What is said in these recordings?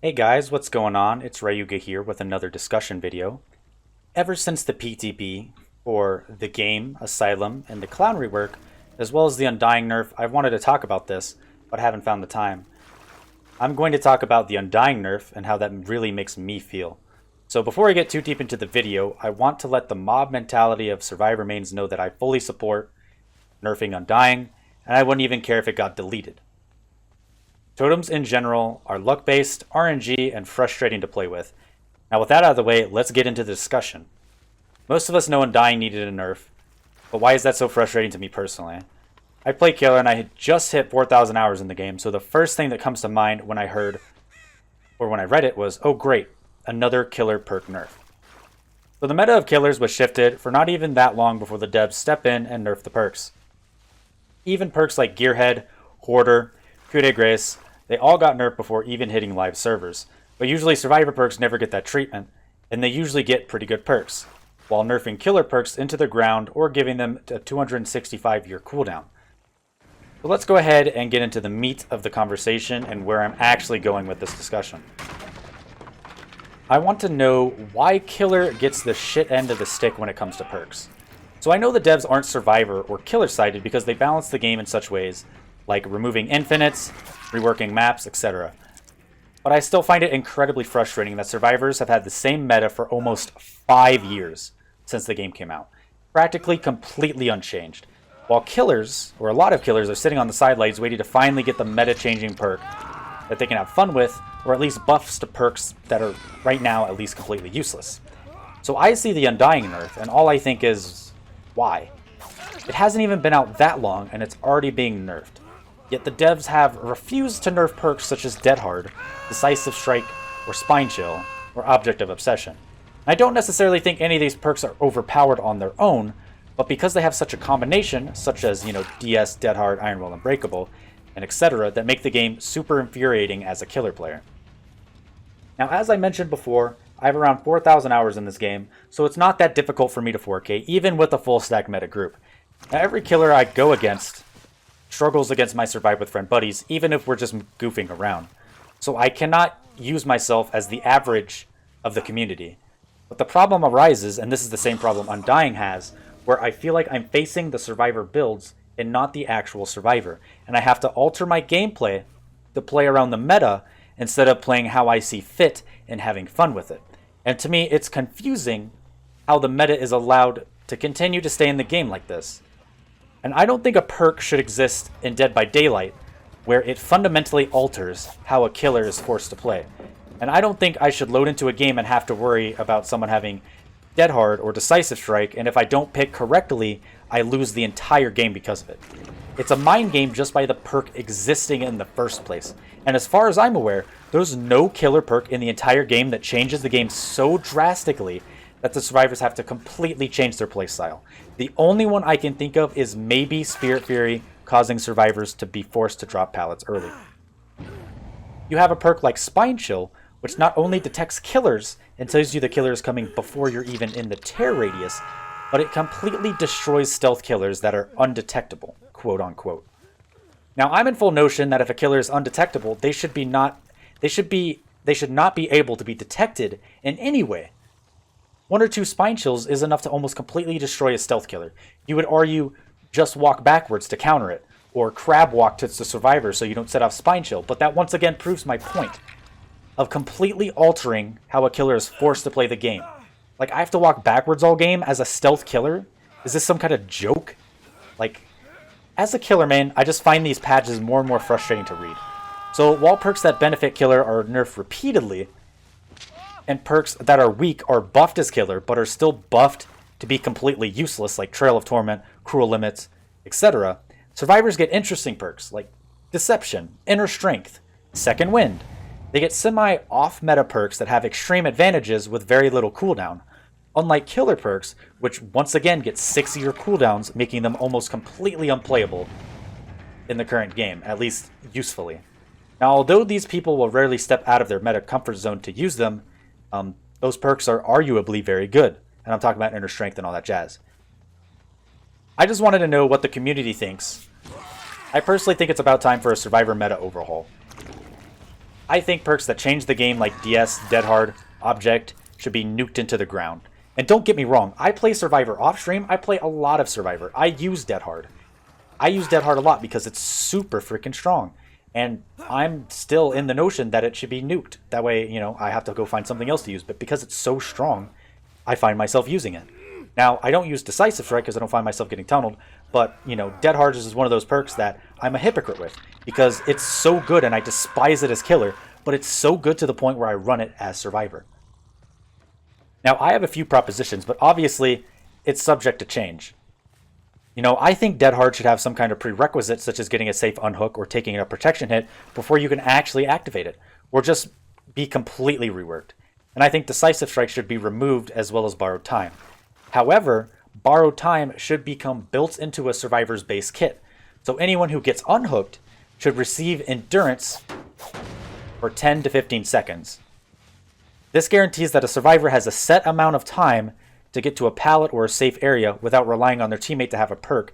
Hey guys, what's going on? It's Ryuga here with another discussion video. Ever since the PTB, or the game, Asylum, and the Clown rework, as well as the Undying nerf, I've wanted to talk about this, but haven't found the time. I'm going to talk about the Undying nerf and how that really makes me feel. So before I get too deep into the video, I want to let the mob mentality of Survivor mains know that I fully support nerfing Undying, and I wouldn't even care if it got deleted. Totems in general are luck-based, RNG, and frustrating to play with. Now with that out of the way, let's get into the discussion. Most of us know Undying needed a nerf, but why is that so frustrating to me personally? I play Killer and I had just hit 4,000 hours in the game, so the first thing that comes to mind when I read it was, oh great, another Killer perk nerf. So the meta of Killers was shifted for not even that long before the devs step in and nerf the perks. Even perks like Gearhead, Hoarder, Coup de Grace, they all got nerfed before even hitting live servers, but usually Survivor perks never get that treatment, and they usually get pretty good perks, while nerfing Killer perks into the ground or giving them a 265-year cooldown. So let's go ahead and get into the meat of the conversation and where I'm actually going with this discussion. I want to know why Killer gets the shit end of the stick when it comes to perks. So I know the devs aren't Survivor or Killer sided because they balance the game in such ways like removing infinites, reworking maps, etc. But I still find it incredibly frustrating that Survivors have had the same meta for almost 5 years since the game came out, practically completely unchanged, while Killers, or a lot of Killers, are sitting on the sidelines waiting to finally get the meta-changing perk that they can have fun with, or at least buffs to perks that are right now at least completely useless. So I see the Undying nerf, and all I think is, why? It hasn't even been out that long, and it's already being nerfed. Yet the devs have refused to nerf perks such as Dead Hard, Decisive Strike, or Spine Chill, or Object of Obsession. I don't necessarily think any of these perks are overpowered on their own, but because they have such a combination, such as, DS, Dead Hard, Iron Will, Unbreakable, and etc., that make the game super infuriating as a Killer player. Now, as I mentioned before, I have around 4,000 hours in this game, so it's not that difficult for me to 4K, even with a full stack meta group. Now, every Killer I go against struggles against my Survive with Friend buddies, even if we're just goofing around. So I cannot use myself as the average of the community. But the problem arises, and this is the same problem Undying has, where I feel like I'm facing the Survivor builds and not the actual Survivor. And I have to alter my gameplay to play around the meta instead of playing how I see fit and having fun with it. And to me, it's confusing how the meta is allowed to continue to stay in the game like this. And I don't think a perk should exist in Dead by Daylight where it fundamentally alters how a Killer is forced to play. And I don't think I should load into a game and have to worry about someone having Dead Hard or Decisive Strike, and if I don't pick correctly, I lose the entire game because of it. It's a mind game just by the perk existing in the first place. And as far as I'm aware, there's no Killer perk in the entire game that changes the game so drastically that the Survivors have to completely change their playstyle. The only one I can think of is maybe Spirit Fury, causing Survivors to be forced to drop pallets early. You have a perk like Spine Chill, which not only detects Killers and tells you the Killer is coming before you're even in the tear radius, but it completely destroys stealth Killers that are undetectable, quote unquote. Now I'm in full notion that if a Killer is undetectable, they should not be able to be detected in any way. 1 or 2 Spine Chills is enough to almost completely destroy a stealth Killer. You would argue just walk backwards to counter it, or crab walk to the Survivor so you don't set off Spine Chill, but that once again proves my point of completely altering how a Killer is forced to play the game. Like, I have to walk backwards all game as a stealth Killer? Is this some kind of joke? Like, as a Killer main, I just find these patches more and more frustrating to read. So while perks that benefit Killer are nerfed repeatedly, and perks that are weak are buffed as Killer, but are still buffed to be completely useless, like Trail of Torment, Cruel Limits, etc., Survivors get interesting perks, like Deception, Inner Strength, Second Wind. They get semi-off-meta perks that have extreme advantages with very little cooldown, unlike Killer perks, which once again get 6-year cooldowns, making them almost completely unplayable in the current game, at least usefully. Now, although these people will rarely step out of their meta comfort zone to use them, those perks are arguably very good, and I'm talking about Inner Strength and all that jazz. I just wanted to know what the community thinks. I personally think it's about time for a Survivor meta overhaul. I think perks that change the game like DS, Dead Hard, Object should be nuked into the ground. And don't get me wrong, I play Survivor off stream. I play a lot of Survivor. I use Dead Hard. I use Dead Hard a lot because it's super freaking strong. And I'm still in the notion that it should be nuked. That way, you know, I have to go find something else to use. But because it's so strong, I find myself using it. Now, I don't use Decisive Strike because I don't find myself getting tunneled. But, you know, Dead Hard is one of those perks that I'm a hypocrite with. Because it's so good and I despise it as killer. But it's so good to the point where I run it as Survivor. Now, I have a few propositions, but obviously, it's subject to change. You know, I think Dead Hard should have some kind of prerequisite, such as getting a safe unhook or taking a protection hit, before you can actually activate it, or just be completely reworked. And I think Decisive Strike should be removed as well as Borrowed Time. However, Borrowed Time should become built into a Survivor's base kit. So anyone who gets unhooked should receive Endurance for 10 to 15 seconds. This guarantees that a survivor has a set amount of time to get to a pallet or a safe area without relying on their teammate to have a perk,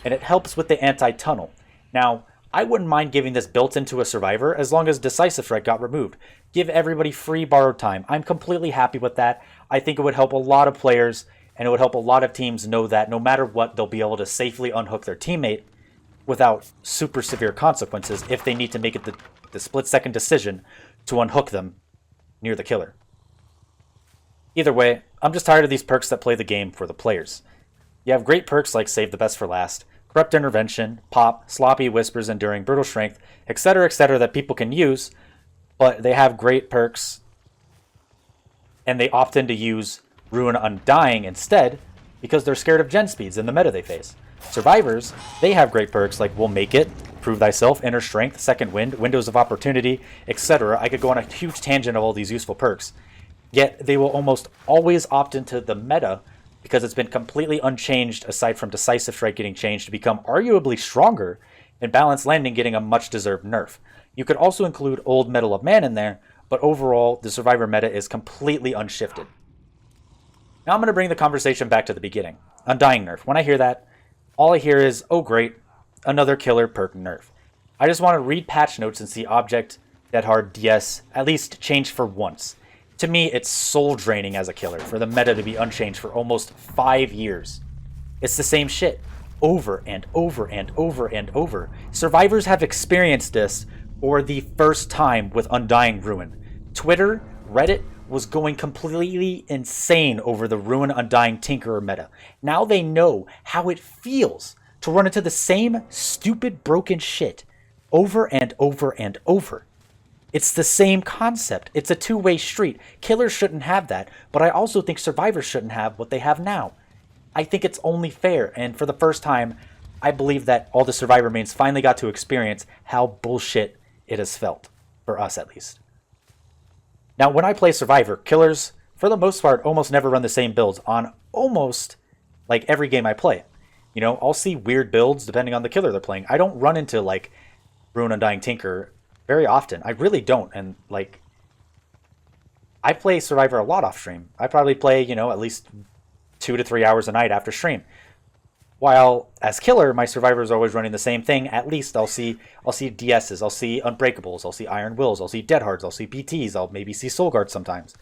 and it helps with the anti-tunnel. Now, I wouldn't mind giving this built into a survivor as long as Decisive Strike got removed. Give everybody free borrowed time. I'm completely happy with that. I think it would help a lot of players, and it would help a lot of teams know that no matter what, they'll be able to safely unhook their teammate without super severe consequences if they need to make it the split-second decision to unhook them near the killer. Either way, I'm just tired of these perks that play the game for the players. You have great perks like Save the Best for Last, Corrupt Intervention, Pop, Sloppy, Whispers, Enduring, Brutal Strength, etc., that people can use, but they have great perks, and they opt in to use Ruin Undying instead because they're scared of gen speeds in the meta they face. Survivors, they have great perks like Will Make It, Prove Thyself, Inner Strength, Second Wind, Windows of Opportunity, etc. I could go on a huge tangent of all these useful perks. Yet they will almost always opt into the meta because it's been completely unchanged aside from Decisive Strike getting changed to become arguably stronger and Balanced Landing getting a much-deserved nerf. You could also include Old Metal of Man in there, but overall the Survivor meta is completely unshifted. Now I'm going to bring the conversation back to the beginning. Undying nerf. When I hear that, all I hear is, oh great, another killer perk nerf. I just want to read patch notes and see Object, Dead Hard, DS at least change for once. To me, it's soul-draining as a killer for the meta to be unchanged for almost 5 years. It's the same shit, over and over and over and over. Survivors have experienced this for the first time with Undying Ruin. Twitter, Reddit was going completely insane over the Ruin Undying Tinkerer meta. Now they know how it feels to run into the same stupid broken shit over and over and over. It's the same concept. It's a two-way street. Killers shouldn't have that, but I also think survivors shouldn't have what they have now. I think it's only fair, and for the first time, I believe that all the survivor mains finally got to experience how bullshit it has felt, for us at least. Now, when I play Survivor, killers, for the most part, almost never run the same builds on almost like every game I play. You know, I'll see weird builds depending on the killer they're playing. I don't run into like Ruin Undying Tinker very often. I really don't. And like, I play Survivor a lot off stream. I probably play, you know, at least 2 to 3 hours a night after stream. While as killer, my Survivor is always running the same thing. At least I'll see DSs, I'll see Unbreakables, I'll see Iron Wills, I'll see Dead Hards, I'll see BTs, I'll maybe see Soul Guards sometimes.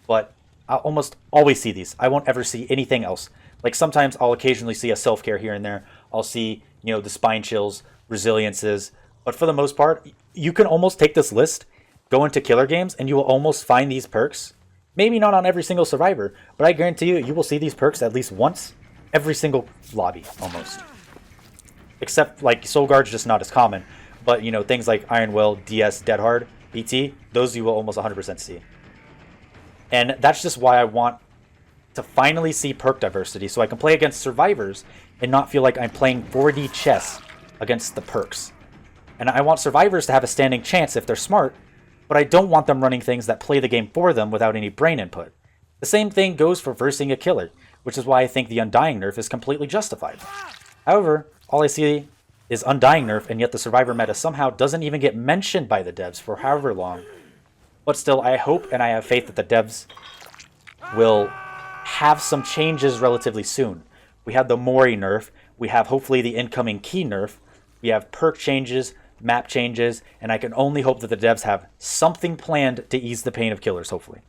But I'll almost always see these. I won't ever see anything else. Like sometimes I'll occasionally see a self-care here and there. I'll see, you know, the Spine Chills, Resiliences. But for the most part, you can almost take this list, go into killer games, and you will almost find these perks. Maybe not on every single Survivor, but I guarantee you, you will see these perks at least once every single lobby, almost. Except, like, Soul Guard's just not as common. But, you know, things like Iron Will, DS, Dead Hard, BT, those you will almost 100% see. And that's just why I want to finally see perk diversity, so I can play against survivors and not feel like I'm playing 4D chess against the perks. And I want survivors to have a standing chance if they're smart, but I don't want them running things that play the game for them without any brain input. The same thing goes for versing a killer, which is why I think the Undying nerf is completely justified. However, all I see is Undying nerf, and yet the survivor meta somehow doesn't even get mentioned by the devs for however long. But still, I hope and I have faith that the devs will have some changes relatively soon. We have the Mori nerf, we have hopefully the incoming key nerf, we have perk changes, map changes, and I can only hope that the devs have something planned to ease the pain of killers, hopefully.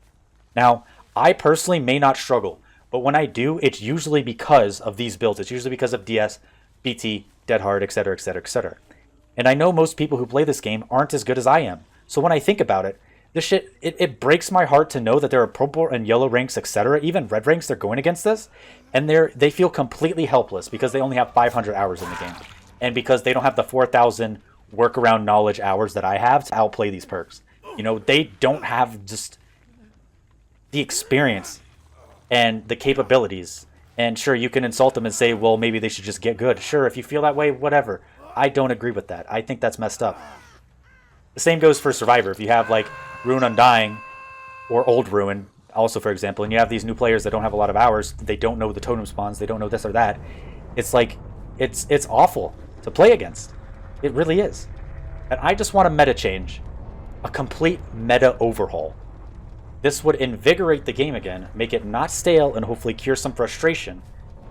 Now, I personally may not struggle, but when I do, it's usually because of these builds. It's usually because of DS, BT, Dead Hard, etc., etc., etc. And I know most people who play this game aren't as good as I am. So when I think about it, this shit, it breaks my heart to know that there are purple and yellow ranks, etc., even red ranks they're going against this, and they feel completely helpless because they only have 500 hours in the game. And because they don't have the 4,000 workaround knowledge hours that I have to outplay these perks. You know, they don't have just the experience and the capabilities. And sure, you can insult them and say, well, maybe they should just get good. Sure, if you feel that way, whatever. I don't agree with that. I think that's messed up. The same goes for Survivor. If you have, like, Ruin Undying or Old Ruin, also, for example, and you have these new players that don't have a lot of hours, they don't know the totem spawns, they don't know this or that, it's like, it's awful to play against. It really is. And I just want a meta change. A complete meta overhaul. This would invigorate the game again, make it not stale, and hopefully cure some frustration.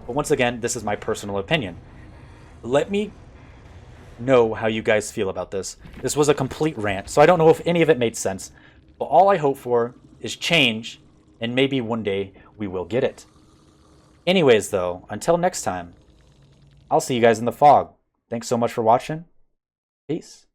But once again, this is my personal opinion. Let me know how you guys feel about this. This was a complete rant, so I don't know if any of it made sense. But all I hope for is change, and maybe one day we will get it. Anyways, though, until next time, I'll see you guys in the fog. Thanks so much for watching. Peace.